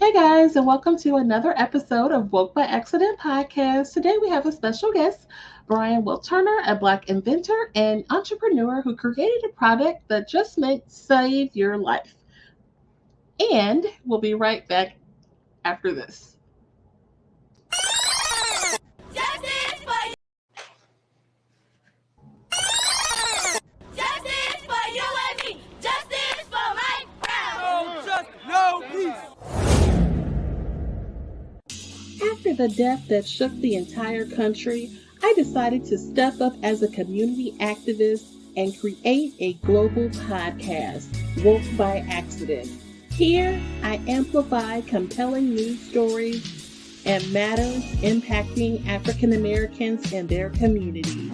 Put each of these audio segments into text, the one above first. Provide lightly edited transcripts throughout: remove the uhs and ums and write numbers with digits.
Hey guys, and welcome to another episode of Woke by Accident podcast. Today we have a special guest, Brian Wilturner, a Black inventor and entrepreneur who created a product that just meant save your life. And we'll be right back after this. Justice for justice for you and me. Justice for Mike Brown. No justice, no peace. After the death that shook the entire country, I decided to step up as a community activist and create a global podcast, Woke by Accident. Here, I amplify compelling news stories and matters impacting African Americans and their communities.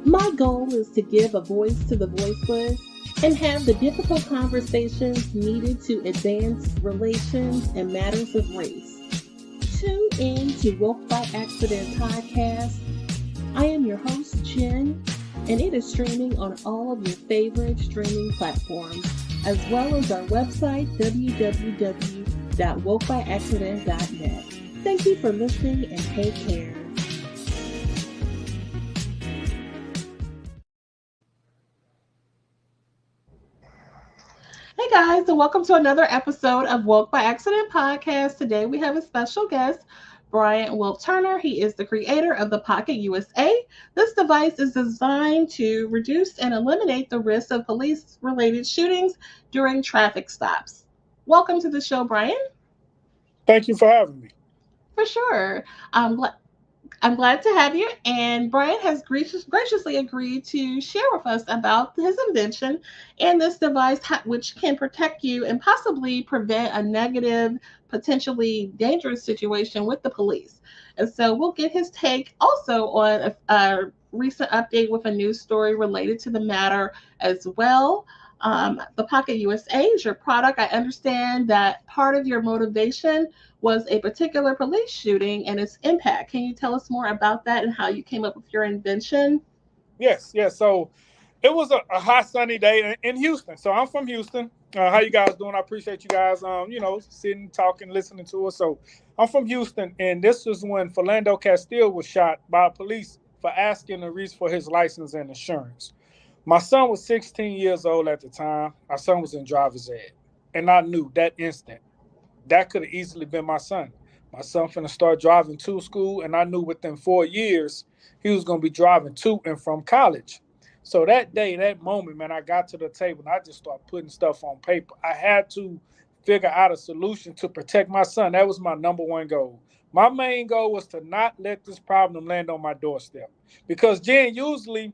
My goal is to give a voice to the voiceless and have the difficult conversations needed to advance relations and matters of race. Tune in to Woke by Accident podcast. I am your host, Jen, and it is streaming on all of your favorite streaming platforms, as well as our website, www.wokebyaccident.net. Thank you for listening and take care. Hey guys, and welcome to another episode of Woke by Accident podcast. Today we have a special guest, Brian Wilturner. He is the creator of the Pocket USA. This device is designed to reduce and eliminate the risk of police-related shootings during traffic stops. Welcome to the show, Brian. Thank you for having me. For sure. I'm glad to have you. And Brian has graciously agreed to share with us about his invention and this device, which can protect you and possibly prevent a negative, potentially dangerous situation with the police. And so we'll get his take also on a recent update with a news story related to the matter as well. The Pocket USA is your product. I understand that part of your motivation was a particular police shooting and its impact. Can you tell us more about that and how you came up with your invention? Yes. So it was a hot sunny day in Houston. So I'm from Houston. How you guys doing? I appreciate you guys, sitting, talking, listening to us. So I'm from Houston, and this was when Philando Castile was shot by police for asking the reason for his license and insurance. My son was 16 years old at the time. My son was in driver's ed, and I knew that instant that could have easily been my son. My son finna start driving to school, and I knew within 4 years he was gonna be driving to and from college. So that day, that moment, man, I got to the table and I just started putting stuff on paper. I had to figure out a solution to protect my son. That was my number one goal. My main goal was to not let this problem land on my doorstep. Because Jen, usually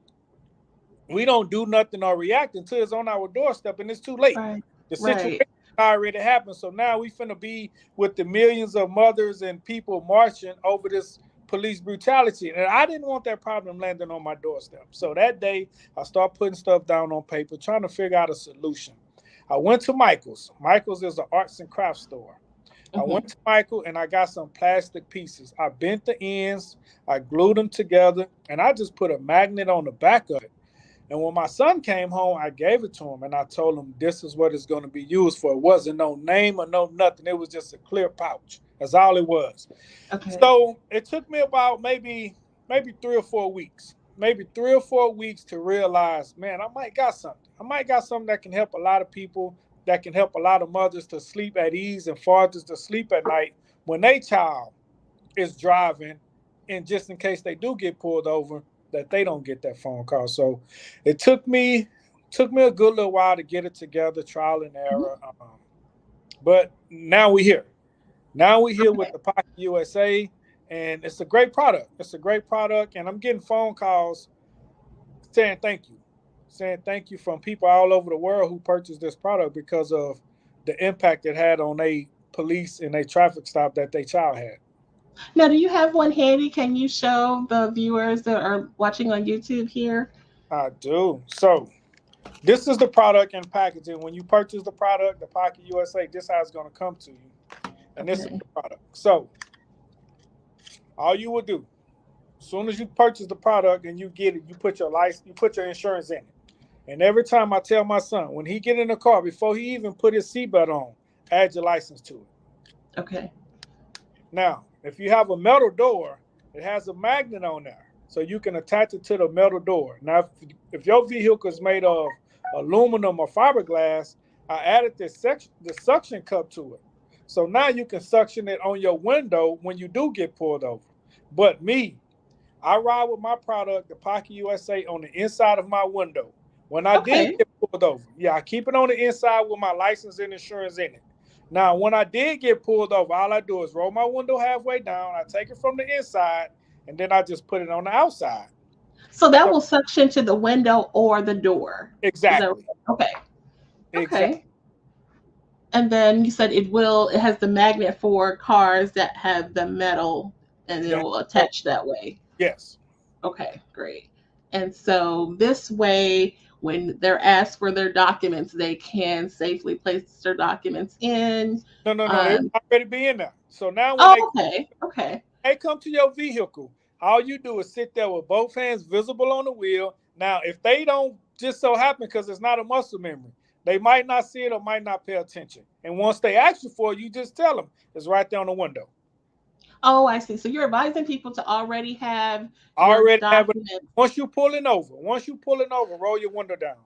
we don't do nothing or react until it's on our doorstep and it's too late. Right. The situation Right. already happened. So now we finna be with the millions of mothers and people marching over this police brutality. And I didn't want that problem landing on my doorstep. So that day I started putting stuff down on paper, trying to figure out a solution. I went to Michael's. Michael's is an arts and crafts store. I Mm-hmm. went to Michael and I got some plastic pieces. I bent the ends, I glued them together, and I just put a magnet on the back of it. And when my son came home, I gave it to him and I told him this is what it's going to be used for. It wasn't no name or no nothing. It was just a clear pouch. That's all it was. Okay. So it took me about maybe 3 or 4 weeks, maybe 3 or 4 weeks to realize, man, I might got something. I might got something that can help a lot of people, that can help a lot of mothers to sleep at ease and fathers to sleep at night when their child is driving, and just in case they do get pulled over, that they don't get that phone call. So it took me a good little while to get it together, trial and Mhm. error. But now we're here. Now we're here with Okay. the Pocket USA, and it's a great product. It's a great product, and I'm getting phone calls saying thank you from people all over the world who purchased this product because of the impact it had on a police and a traffic stop that their child had. Now, do you have one handy? Can you show the viewers that are watching on YouTube here? I do. So this is the product and packaging. When you purchase the product, the Pocket USA, this is how it's going to come to you. And this is Okay. the product. So all you will do, as soon as you purchase the product and you get it, you put your license, you put your insurance in it. And every time I tell my son, when he get in the car, before he even put his seatbelt on, add your license to it. Okay. Now, if you have a metal door, it has a magnet on there, so you can attach it to the metal door. Now, if your vehicle is made of aluminum or fiberglass, I added the suction cup to it. So now you can suction it on your window when you do get pulled over. But me, I ride with my product, the Pocket USA, on the inside of my window. When I did Okay. get pulled over, yeah, I keep it on the inside with my license and insurance in it. Now, when I did get pulled over, all I do is roll my window halfway down. I take it from the inside, and then I just put it on the outside. So that So will suction to the window or the door. Is that exactly, okay? exactly. Okay. And then you said it has the magnet for cars that have the metal and it That will oh, attach that way. yes. Okay, great. And so this way, when they're asked for their documents, they can safely place their documents in. No, no, no. They Um, already be in there. So now when oh, okay, okay. they come to your vehicle, all you do is sit there with both hands visible on the wheel. Now, if they don't just so happen, because it's not a muscle memory, they might not see it or might not pay attention. And once they ask you for it, you just tell them it's right there on the window. Oh, I see. So you're advising people to already have your Already have it. documents. Once you pulling over, roll your window down.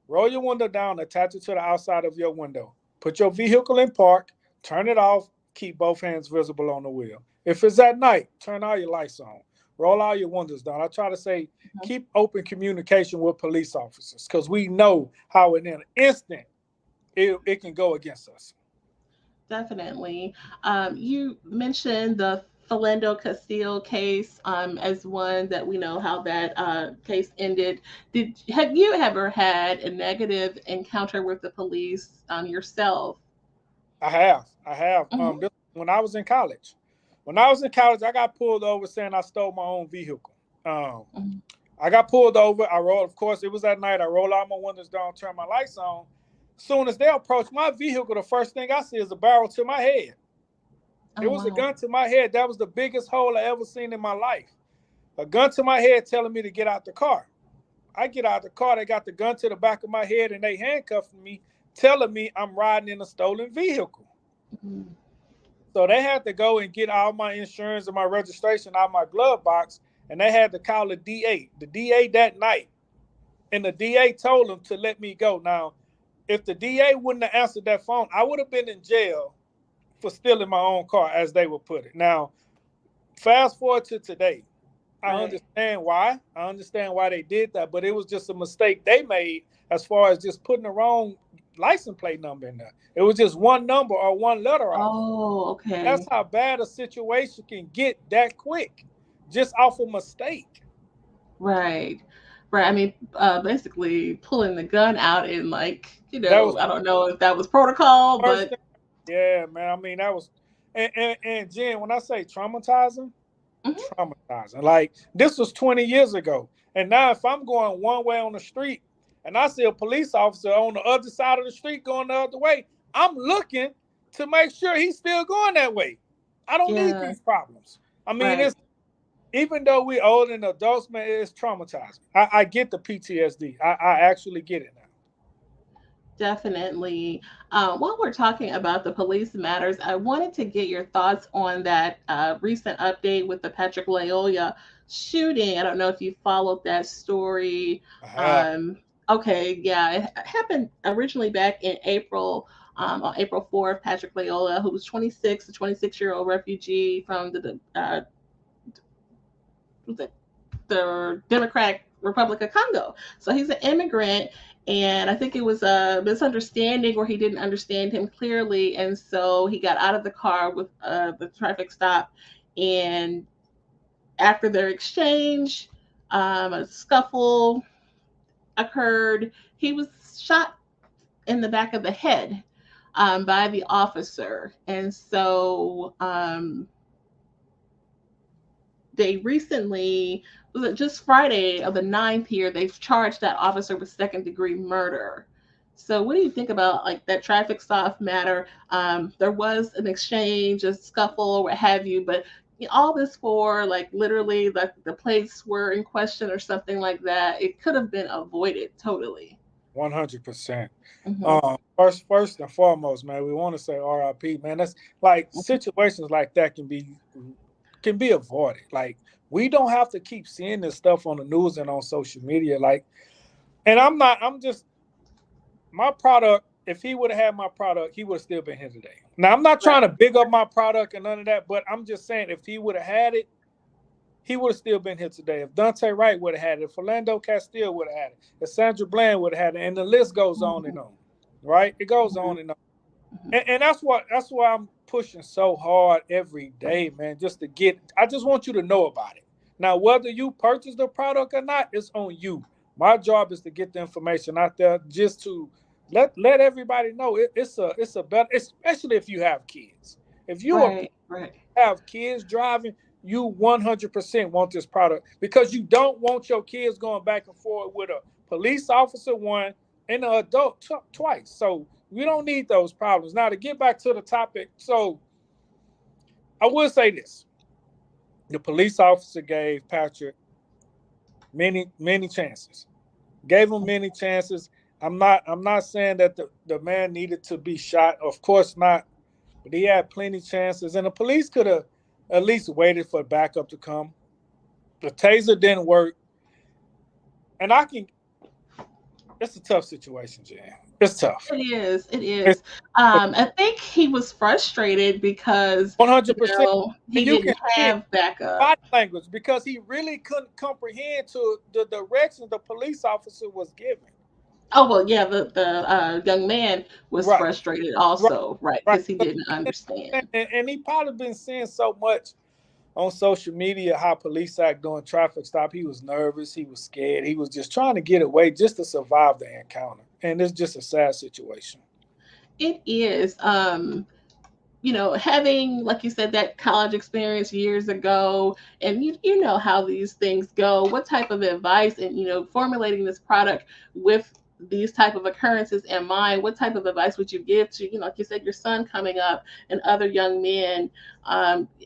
Roll your window down, attach it to the outside of your window. Put your vehicle in park, turn it off, keep both hands visible on the wheel. If it's at night, turn all your lights on. Roll all your windows down. I try to say keep open communication with police officers because we know how in an instant it can go against us. Definitely. You mentioned the Philando Castile case as one that we know how that case ended. Have you ever had a negative encounter with the police yourself? I have. I have. Hmm. When I was in college. When I was in college, I got pulled over saying I stole my own vehicle. Um, Hmm. I got pulled over. I rolled, of course, it was at night. I rolled all my windows down, turned my lights on. Soon as they approach my vehicle, the first thing I see is a barrel to my head. It Oh, was a wow. gun to my head. That was the biggest hole I ever seen in my life. A gun to my head telling me to get out the car. I get out the car. They got the gun to the back of my head and they handcuffing me, telling me I'm riding in a stolen vehicle. Mhm. So they had to go and get all my insurance and my registration out of my glove box, and they had to call the DA. The DA that night, and the DA told them to let me go. Now, if the DA wouldn't have answered that phone, I would have been in jail for stealing my own car, as they would put it. Now, fast forward to today. I Right. understand why. I understand why they did that, but it was just a mistake they made as far as just putting the wrong license plate number in there. It was just one number or one letter off. Oh, That's okay. how bad a situation can get that quick, just off a mistake. Right. Right. I mean, basically pulling the gun out and That was I don't know if that was protocol, the worst but thing. Yeah, man. I mean, that was, and Jen, when I say traumatizing, mhm. traumatizing. Like this was 20 years ago, and now if I'm going one way on the street and I see a police officer on the other side of the street going the other way, I'm looking to make sure he's still going that way. I don't need Yeah, these problems. I mean, right. it's even though we old and adults, man, it's traumatizing. I get the PTSD. I actually get it now. Definitely. While we're talking about the police matters, I wanted to get your thoughts on that recent update with the Patrick Loyola shooting. I don't know if you followed that story. I have. Um, okay, yeah, it happened originally back in April. On April 4th, Patrick Loyola, who was 26, a 26-year-old refugee from was it the Democratic Republic of Congo. So he's an immigrant, and I think it was a misunderstanding where he didn't understand him clearly, and so he got out of the car with the traffic stop, and after their exchange, a scuffle occurred. He was shot in the back of the head by the officer, and so they recently, was it just Friday of the 9th here, they've charged that officer with second degree murder. So what do you think about that traffic stop matter? There was an exchange, a scuffle, or what have you, but all this for literally the plates were in question or something like that. It could have been avoided totally. 100%. Mhm. First and foremost, man, we want to say RIP, man. That's like situations like that can be avoided. Like we don't have to keep seeing this stuff on the news and on social media. Like, and I'm just my product. If he would have had my product, he would have still been here today. Now I'm not trying Right. to big up my product and none of that, but I'm just saying if he would have had it, he would have still been here today. If Dante Wright would have had it, if Philando Castile would have had it, if Sandra Bland would have had it, and the list goes on and Mhm. on, right? It goes Mhm. on and on, Mhm. and that's why I'm pushing so hard every day, man. Just to get, I just want you to know about it. Now, whether you purchase the product or not, it's on you. My job is to get the information out there, just to let everybody know it's a better, especially if you have kids. If you are Right. Right. have kids driving, you 100% want this product because you don't want your kids going back and forth with a police officer one and an adult twice. So we don't need those problems. Now to get back to the topic, so I will say this: the police officer gave Patrick many chances. Gave him many chances. I'm not saying that the man needed to be shot. Of course not. But he had plenty chances, and the police could have at least waited for backup to come. The taser didn't work, and I can. It's a tough situation, Jan. It's tough. It is. It It's is. I think he was frustrated because 100%, he and you didn't can see it have backup. body language because he really couldn't comprehend to the directions the police officer was giving. Oh well, yeah. The young man was Right, frustrated right, also, right? right. Because he Because didn't he didn't understand. understand, and he probably been seeing so much on social media how police act during traffic stop. He was nervous, he was scared, he was just trying to get away just to survive the encounter. And it's just a sad situation. It is. Having, like you said, that college experience years ago, and you know how these things go. What type of advice, and formulating this product with these type of occurrences in mind, what type of advice would you give to, like you said, your son coming up and other young men,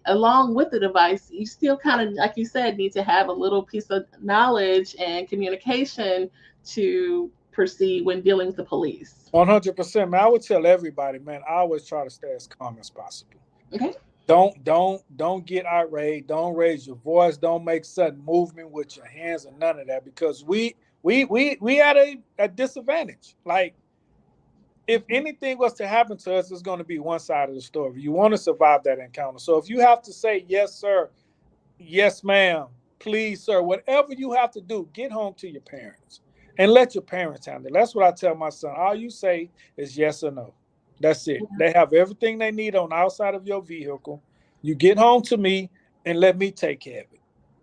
along with the device? You still kind of, like you said, need to have a little piece of knowledge and communication to proceed when dealing with the police. 100%, man. I would tell everybody, man, I always try to stay as calm as possible. Okay. Don't get irate. Don't raise your voice. Don't make sudden movement with your hands and none of that because we at a disadvantage. Like if anything was to happen to us, it's going to be one side of the story. You want to survive that encounter. So if you have to say yes, sir, yes, ma'am, please, sir, whatever you have to do, get home to your parents and let your parents handle it. That's what I tell my son. All you say is yes or no. That's it. They have everything they need on the outside of your vehicle. You get home to me and let me take care of it.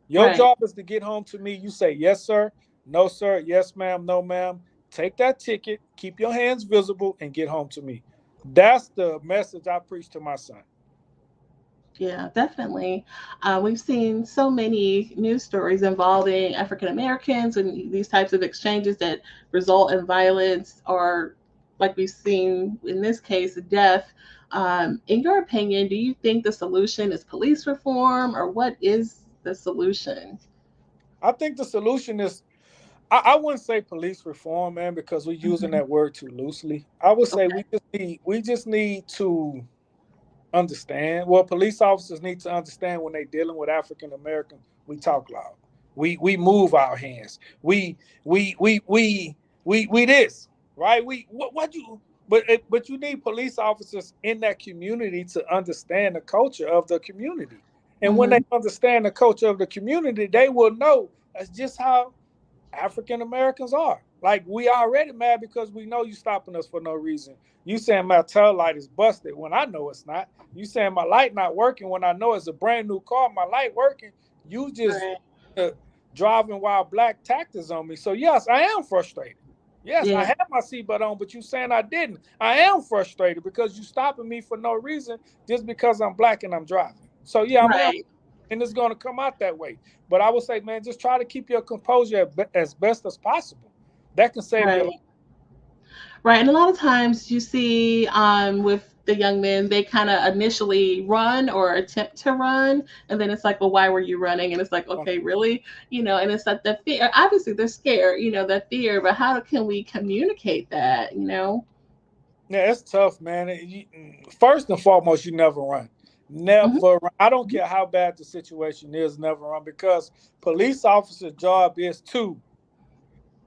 Your Right. job is to get home to me. You say yes, sir, no, sir, yes, ma'am, no, ma'am. Take that ticket, keep your hands visible, and get home to me. That's the message I preach to my son. Yeah, definitely. We've seen so many news stories involving African Americans and these types of exchanges that result in violence or, like we've seen in this case, death. In your opinion, do you think the solution is police reform, or what is the solution? I think the solution is I wouldn't say police reform, man, because we're using Mhm. that word too loosely. I would say Okay. we just need to understand. Well, police officers need to understand when they're dealing with African Americans, we talk loud. We move our hands. We this, right? We what you but you need police officers in that community to understand the culture of the community. And when they Hmm. understand the culture of the community, they will know that's just how African Americans are. Like we already mad because we know you stopping us for no reason. You saying my tail light is busted when I know it's not. You saying my light not working when I know it's a brand new car. My light working. You just Right. uh, driving while black tactors on me. So yes, I am frustrated. Yes, I Yeah. had my seatbelt on, but you saying I didn't. I am frustrated because you stopping me for no reason just because I'm black and I'm driving. So yeah, I am, Right. and it's going to come out that way. But I would say, man, just try to keep your composure as best as possible. That can save your life. Right. Right. And a lot of times you see with the young men, they kind of initially run or attempt to run. And then it's like, well, why were you running? And it's like, okay, really? And it's like the fear. Obviously, they're scared, the fear, but how can we communicate that? Yeah, it's tough, man. First and foremost, you never run. Hmm. Never run. I don't care how bad the situation is, never run, because police officer' job is to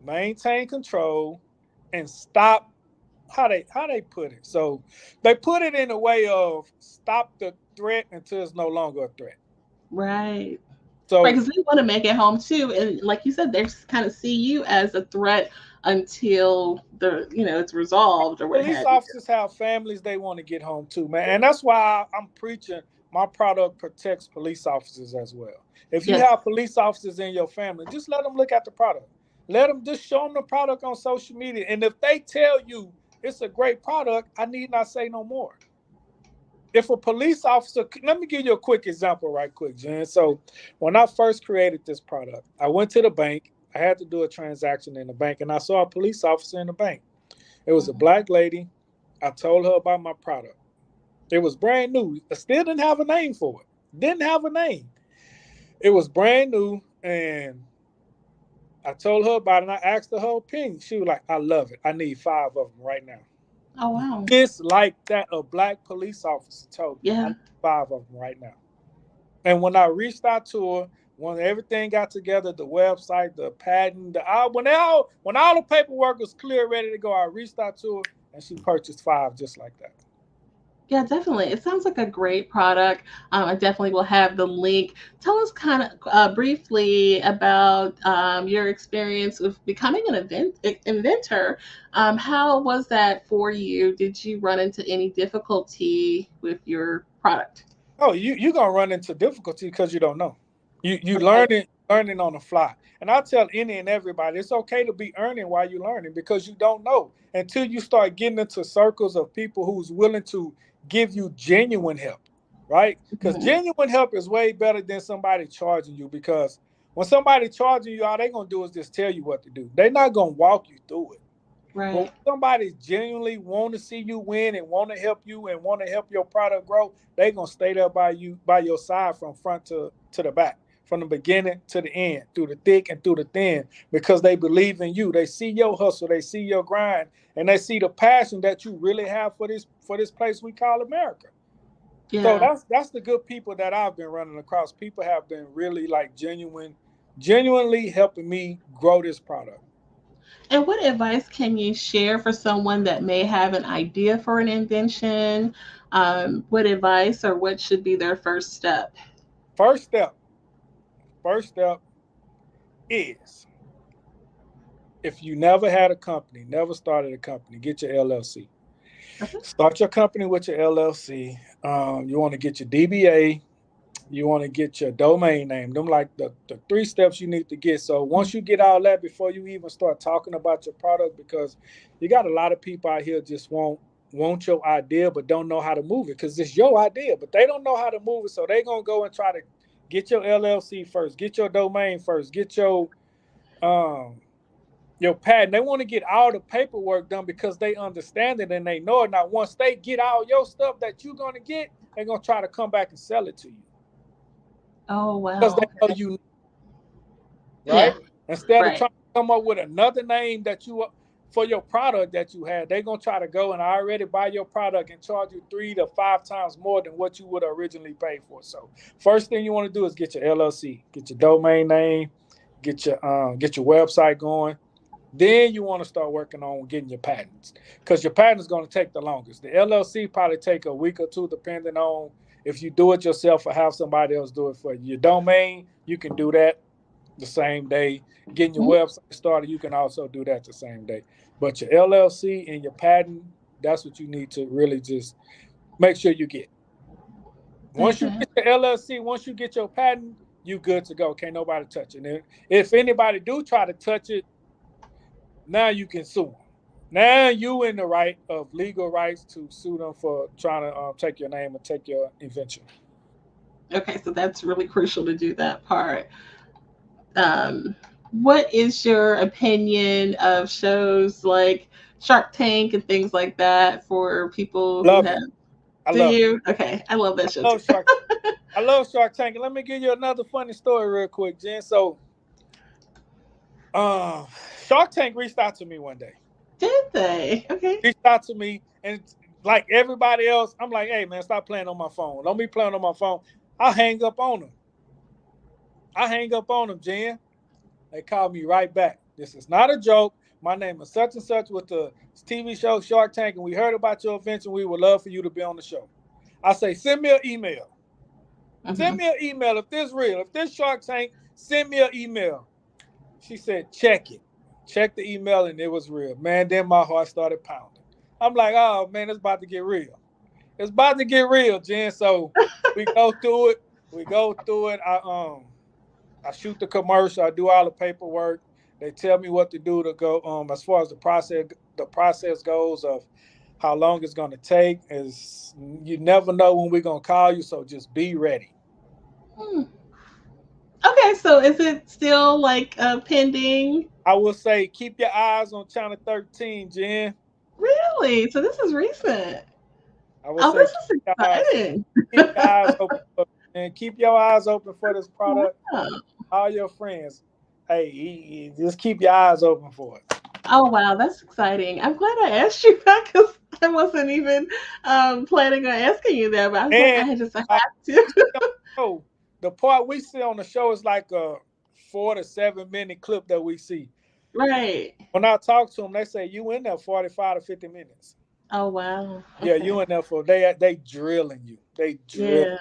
maintain control and stop how they put it. So they put it in a way of stop the threat until it's no longer a threat. Right. Right. So Because they want to make it home too. And like you said, they just kind of see you as a threat until it's resolved or what police have you. officers have families they want to get home to, man. And that's why I'm preaching my product protects police officers as well. If you Yes. have police officers in your family, just let them look at the product. Let them just show them the product on social media. And if they tell you it's a great product, I need not say no more. If a police officer, let me give you a quick example right quick, Jen. So when I first created this product, I went to the bank. I had to do a transaction in the bank, and I saw a police officer in the bank. It was a Mhm. black lady. I told her about my product. It was brand new. I still didn't have a name for it. Didn't have a name. It was brand new, and I told her about it, and I asked her her opinion. She was like, I love it. I need 5 of them right now. Oh, wow. Just like that, a black police officer told me, I Yeah. need 5 of them right now. And when I reached out to her, when everything got together, the website, the patent, when all the paperwork was clear, ready to go, I reached out to her and she purchased 5 just like that. Yeah, definitely. It sounds like a great product. I definitely will have the link. Tell us kind of briefly about your experience with becoming an inventor. How was that for you? Did you run into any difficulty with your product? Oh, you're gonna run into difficulty because you don't know. You Okay. learning on the fly. And I tell any and everybody, it's okay to be earning while you're learning because you don't know until you start getting into circles of people who's willing to give you genuine help, right? Because Mhm. genuine help is way better than somebody charging you. Because when somebody charging you, all they gonna do is just tell you what to do. They're not gonna walk you through it. But when Right. somebody genuinely want to see you win and want to help you and want to help your product grow, they gonna stay there by you, by your side, from front to the back, from the beginning to the end, through the thick and through the thin, because they believe in you. They see your hustle, they see your grind, and they see the passion that you really have for this place we call America. So Yeah. that's the good people that I've been running across. People have been really like genuinely helping me grow this product. And what advice can you share for someone that may have an idea for an invention? What advice or what should be their first step? First step, first step is, if you never had a company, never started a company, get your LLC. Okay. Start your company with your LLC. You want to get your DBA. You want to get your domain name. Them like the 3 steps you need to get. So once you get all that, before you even start talking about your product, because you got a lot of people out here just want your idea but don't know how to move it because it's your idea, but they don't know how to move it. So they're gonna go and try to get your LLC first, get your domain first, get um patent. They want to get all the paperwork done because they understand it and they know it. Now, once they get all your stuff that you're gonna get, they're gonna try to come back and sell it to you Oh, because wow. they know Okay. you, right? Yeah. Instead of Right. trying to come up with another name that you for your product that you had, they're gonna try to go and already buy your product and charge you 3 to 5 times more than what you would originally pay for. So, first thing you want to do is get your LLC, get your domain name, get your website going. Then you want to start working on getting your patents because your patent is going to take the longest. The LLC probably take a week or two, depending on if you do it yourself or have somebody else do it for you. Your domain, you can do that the same day. Getting your Mhm. website started, you can also do that the same day. But your LLC and your patent, that's what you need to really just make sure you get. Once you Okay. get your LLC, once you get your patent, you good to go. Can't nobody touch it. And if anybody do try to touch it, now you can sue them. Now you in the right of legal rights to sue them for trying to take your name and take your invention. Okay. So that's really crucial to do that part. Um, what is your opinion of shows like Shark Tank and things like that for people who Love it. have. I Do love it. you? Okay, I love that show I too. love Shark. I love Shark Tank. And let me give you another funny story real quick, Jen. So, uh, Shark Tank reached out to me one day. Did they? Okay. Reached out to me, and like everybody else, I'm like, hey man, stop playing on my phone. Don't be playing on my phone. I hang up on them. I hang up on them, Jen. They call me right back. This is not a joke. My name is such and such with the TV show Shark Tank, and we heard about your invention. We would love for you to be on the show. I say, send me an email. Send Mm-hmm. me an email if this real. If this Shark Tank, send me an email. She said, check it. Check the email, and it was real. Man, then my heart started pounding. I'm like, oh, man, it's about to get real. It's about to get real, Jen. So we go through it. We go through it. I shoot the commercial. I do all the paperwork. They tell me what to do to go. As far as the process goes of how long it's going to take. Is you never know when we're going to call you, so just be ready. Hmm. Okay, so is it still like pending? I will say keep your eyes on Channel 13, Jen. Really? So this is recent. I will Oh, say this is exciting. keep your eyes open and keep your eyes open for this product. Wow. All your friends, hey, just keep your eyes open for it. Oh wow, that's exciting. I'm glad I asked you that because I wasn't even planning on asking you that, but I was like, And I just have uh, to. show, the part we see on the show is like a 4 to 7 minute clip that we see. Right. When I talk to them, they say you in there 45 to 50 minutes. Oh wow. Yeah, Okay. you in there for they drilling you. They drill.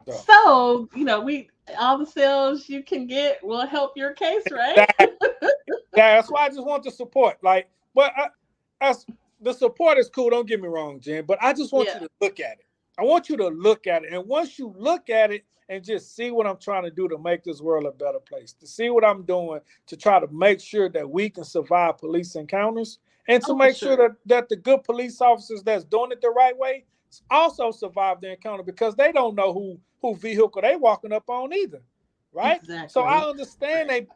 Yeah. So. So, we all the sales you can get will help your case, right? That, that's why I just want the support. Like, but as the support is cool. Don't get me wrong, Jen. But I just want Yeah. you to look at it. I want you to look at it, and once you look at it and just see what I'm trying to do to make this world a better place, to see what I'm doing to try to make sure that we can survive police encounters, and to Oh, for make sure sure. that the good police officers that's doing it the right way also survive the encounter because they don't know who vehicle they walking up on either, right? So I Exactly. understand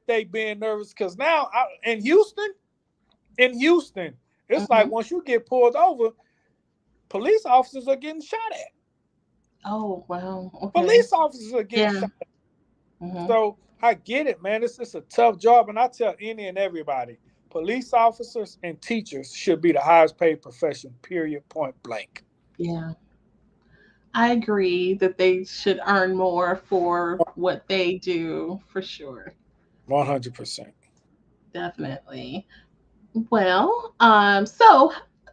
they being nervous because now in Houston, it's like Hmm. once you get pulled over, police officers are getting shot at. Oh, wow. Okay. Police officers are getting Yeah. shot at. Hmm. So I get it, man. It's a tough job, and I tell any and everybody, police officers and teachers should be the highest paid profession. Period. Point blank. Yeah. I agree that they should earn more for what they do, for sure. 100%. Definitely. Well, so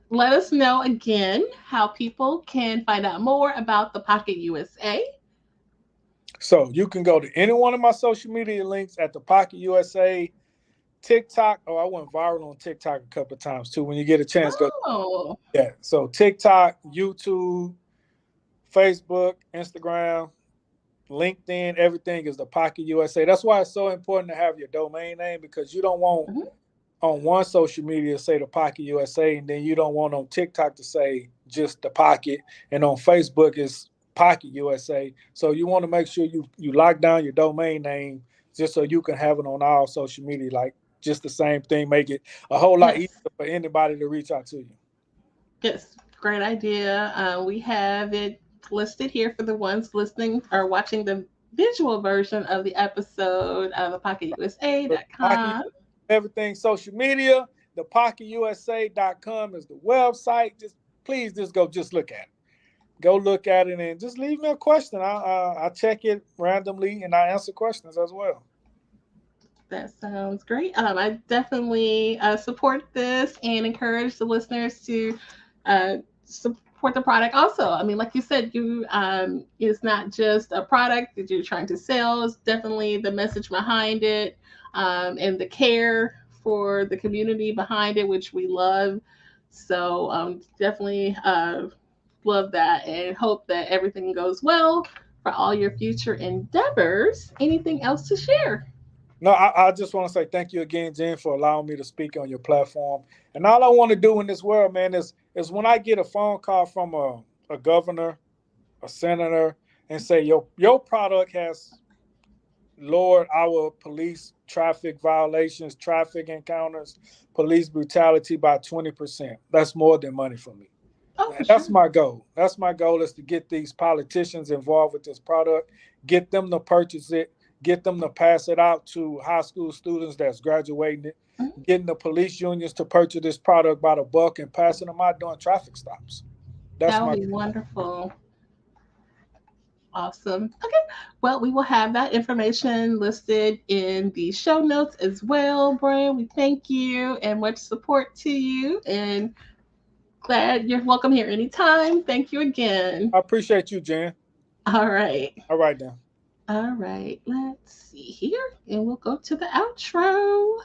let us know again how people can find out more about the Pocket USA. So you can go to any one of my social media links at the Pocket USA, TikTok. Oh, I went viral on TikTok a couple of times too. When you get a chance, go. Oh, Yeah. So TikTok, YouTube, Facebook, Instagram, LinkedIn, everything is the Pocket USA. That's why it's so important to have your domain name because you don't want mhm. on one social media to say the Pocket USA, and then you don't want on TikTok to say just the Pocket, and on Facebook it's Pocket USA. So you want to make sure you lock down your domain name just so you can have it on all social media, like just the same thing, make it a whole lot easier Yes, for anybody to reach out to you. yes, great idea. We have it listed here for the ones listening or watching the visual version of the episode of the But Pocket, PocketUSA.com. everything social media, the PocketUSA.com is the website. Just please just go just look at it. Go look at it and just leave me a question. I check it randomly and I answer questions as well. That sounds great. I definitely support this and encourage the listeners to support the product. Also, I mean, like you said, you it's not just a product that you're trying to sell. It's definitely the message behind it and the care for the community behind it, which we love. So definitely love that and hope that everything goes well for all your future endeavors. Anything else to share? No, I just want to say thank you again, Jen, for allowing me to speak on your platform. And all I want to do in this world, man, is when I get a phone call from a governor, a senator, and say your product has lowered our police traffic violations, traffic encounters, police brutality by 20%. That's more than money for me. Oh, for And that's sure. my goal. That's my goal, is to get these politicians involved with this product, get them to purchase it, get them to pass it out to high school students that's graduating it, Mhm. getting the police unions to purchase this product by the buck and passing them out during traffic stops. That's That would my be wonderful. Awesome. Okay. Well, we will have that information listed in the show notes as well, Brian. We thank you and much support to you. And glad you're welcome here anytime. Thank you again. I appreciate you, Jen. All right. All right then. All right. Let's see here. And we'll go to the outro.